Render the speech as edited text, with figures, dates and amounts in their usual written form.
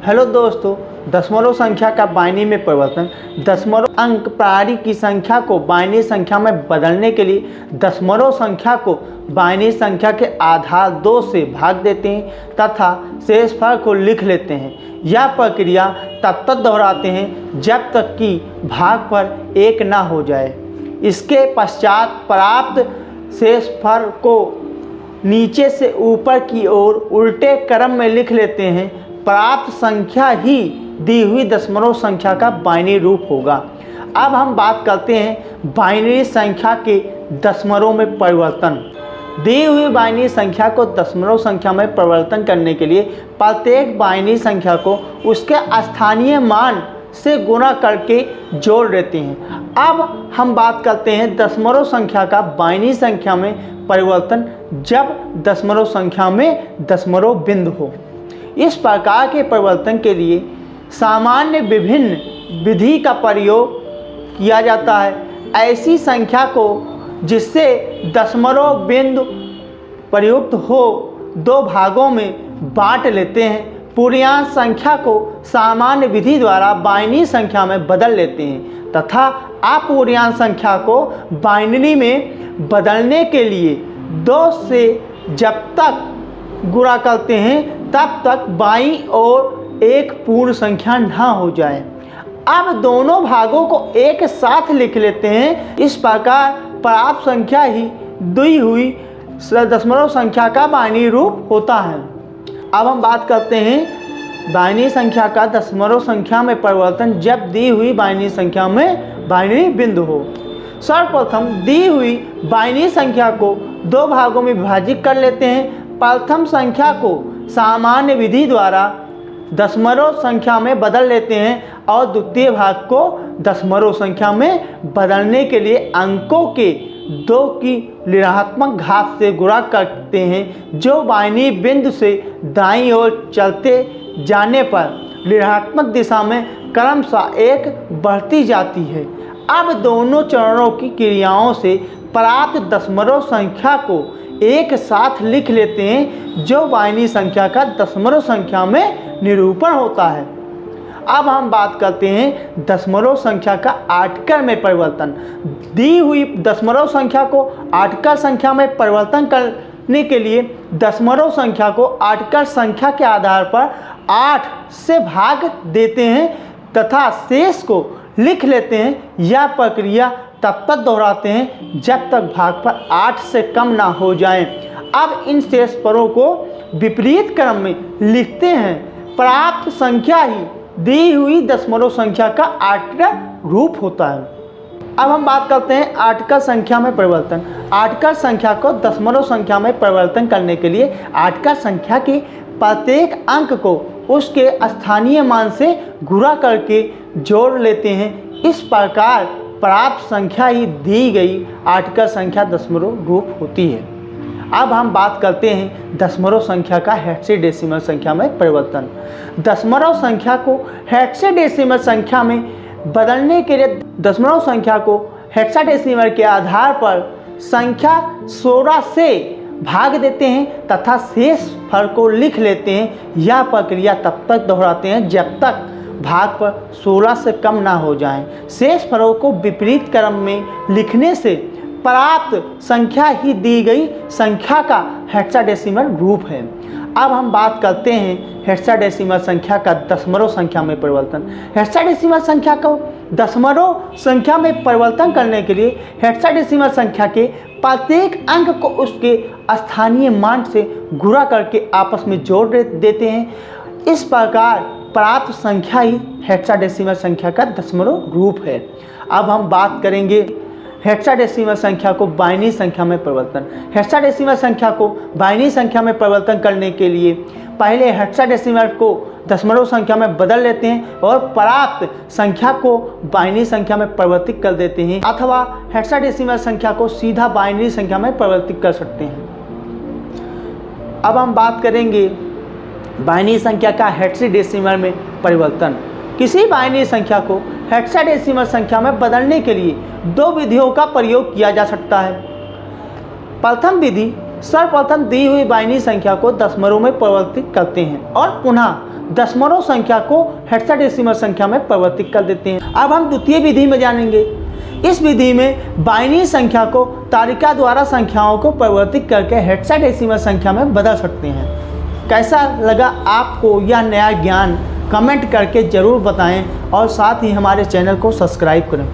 Hello दोस्तों, दशमलव संख्या का बाइनरी में परिवर्तन। दशमलव अंक प्रणाली की संख्या को बाइनरी संख्या में बदलने के लिए दशमलव संख्या को बाइनरी संख्या के आधार 2 से भाग देते हैं तथा शेषफल को लिख लेते हैं। यह प्रक्रिया तब तक दोहराते हैं जब तक कि भागफल 1 ना हो जाए। इसके पश्चात प्राप्त शेषफल को नीचे से ऊपर की ओर उल्टे क्रम में लिख लेते हैं। प्राप्त संख्या ही दी हुई दशमलव संख्या का बाइनरी रूप होगा। अब हम बात करते हैं बाइनरी संख्या के दशमलव में परिवर्तन। दी हुई बाइनरी संख्या को दशमलव संख्या में परिवर्तन करने के लिए प्रत्येक बाइनरी संख्या को उसके स्थानीय मान से गुणा करके जोड़ देते हैं। अब हम बात करते हैं दशमलव संख्या का बाइनरी संख्या में परिवर्तन जब दशमलव संख्या में दशमलव बिंदु हो। इस प्रकार के परिवर्तन के लिए सामान्य विभिन्न विधि का प्रयोग किया जाता है। ऐसी संख्या को जिससे दशमलव बिंदु प्रयुक्त हो 2 भागों में बांट लेते हैं। पूर्णांक संख्या को सामान्य विधि द्वारा बाइनरी संख्या में बदल लेते हैं तथा अपूर्णांक संख्या को बाइनरी में बदलने के लिए 2 से जब तक गुणा करते हैं तब तक बाईं ओर एक पूर्ण संख्या ना हो जाए। अब दोनों भागों को एक साथ लिख लेते हैं। इस प्रकार प्राप्त संख्या ही दी हुई दशमलव संख्या का बाइनरी रूप होता है। अब हम बात करते हैं बाइनरी संख्या का दशमलव संख्या में परिवर्तन जब दी हुई बाइनरी संख्या में बाइनरी बिंदु हो। सर्वप्रथम दी हुई बाइनरी संख्या को 2 भागों में विभाजित कर लेते हैं। प्रथम संख्या को सामान्य विधि द्वारा दशमलव संख्या में बदल लेते हैं और द्वितीय भाग को दशमलव संख्या में बदलने के लिए अंकों के 2 की ऋणात्मक घात से गुणा करते हैं, जो बाइनरी बिंदु से दाईं ओर चलते जाने पर ऋणात्मक दिशा में क्रमशः 1 बढ़ती जाती है। अब दोनों चरणों की क्रियाओं से प्राप्त दशमलव संख्या को एक साथ लिख लेते हैं, जो बाइनरी संख्या का दशमलव संख्या में निरूपण होता है। अब हम बात करते हैं दशमलव संख्या का आठकर में परिवर्तन। दी हुई दशमलव संख्या को आठकर संख्या में परिवर्तन करने के लिए दशमलव संख्या को आठकर संख्या के आधार पर 8 से भाग देते हैं तथा शेष को लिख लेते हैं। यह प्रक्रिया तब तक दोहराते हैं जब तक भागफल 8 से कम ना हो जाएं। अब इन शेषफलों को विपरीत क्रम में लिखते हैं। प्राप्त संख्या ही दी हुई दशमलव संख्या का आठकर रूप होता है। अब हम बात करते हैं आठकर संख्या में परिवर्तन। आठकर संख्या को दशमलव संख्या में परिवर्तन करने के लिए आठकर संख्या के प्रत्येक अंक को उसके स्थानीय मान से गुणा करके जोड़ लेते हैं। इस प्रकार प्राप्त संख्या ही दी गई आठकर संख्या दशमलव रूप होती है। अब हम बात करते हैं दशमलव संख्या का हेक्साडेसिमल संख्या में परिवर्तन। दशमलव संख्या को हेक्साडेसिमल संख्या में बदलने के लिए दशमलव संख्या को हेक्साडेसिमल के आधार पर संख्या 16 से भाग देते हैं तथा शेष फल को लिख लेते हैं। यह प्रक्रिया तब तक दोहराते हैं जब तक भाग पर 16 से कम ना हो जाएं। शेष फलों को विपरीत क्रम में लिखने से प्राप्त संख्या ही दी गई संख्या का हेक्साडेसिमल रूप है। अब हम बात करते हैं हेक्साडेसिमल संख्या का दशमलव संख्या में परिवर्तन। हेक्साडेसिमल संख्या को दशमलव संख्या में परिवर्तन करने के लिए हेक्साडेसिमल संख्या के प्रत्येक अंक को उसके स्थानीय मान से गुणा करके आपस में जोड़ देते हैं। इस प्रकार प्राप्त संख्या ही हेक्साडेसिमल संख्या का दशमलव रूप है। अब हम बात करेंगे हेक्साडेसिमल संख्या को बाइनरी संख्या में परिवर्तन। हेक्साडेसिमल संख्या को बाइनरी संख्या में परिवर्तन करने के लिए पहले हेक्साडेसिमल को दशमलव संख्या में बदल लेते हैं और प्राप्त संख्या को बाइनरी संख्या में परिवर्तित कर देते हैं, अथवा हेक्साडेसिमल संख्या को सीधा बाइनरी संख्या में परिवर्तित कर सकते हैं। अब हम बात करेंगे बाइनरी संख्या का हेक्साडेसिमल में परिवर्तन। किसी बाइनरी संख्या को हेक्साडेसिमल संख्या में बदलने के लिए 2 विधियों का प्रयोग किया जा सकता है। प्रथम विधि सर्वप्रथम दी हुई बाइनरी संख्या को दशमलव में परिवर्तित करते हैं और पुनः दशमलव संख्या को हेक्साडेसिमल संख्या में परिवर्तित कर देते हैं। अब हम द्वितीय विधि में जानेंगे। इस विधि में बाइनरी संख्या को तालिका द्वारा संख्याओं को परिवर्तित करके हेक्साडेसिमल संख्या में बदल सकते हैं। कैसा लगा आपको यह नया ज्ञान कमेंट करके ज़रूर बताएं और साथ ही हमारे चैनल को सब्सक्राइब करें।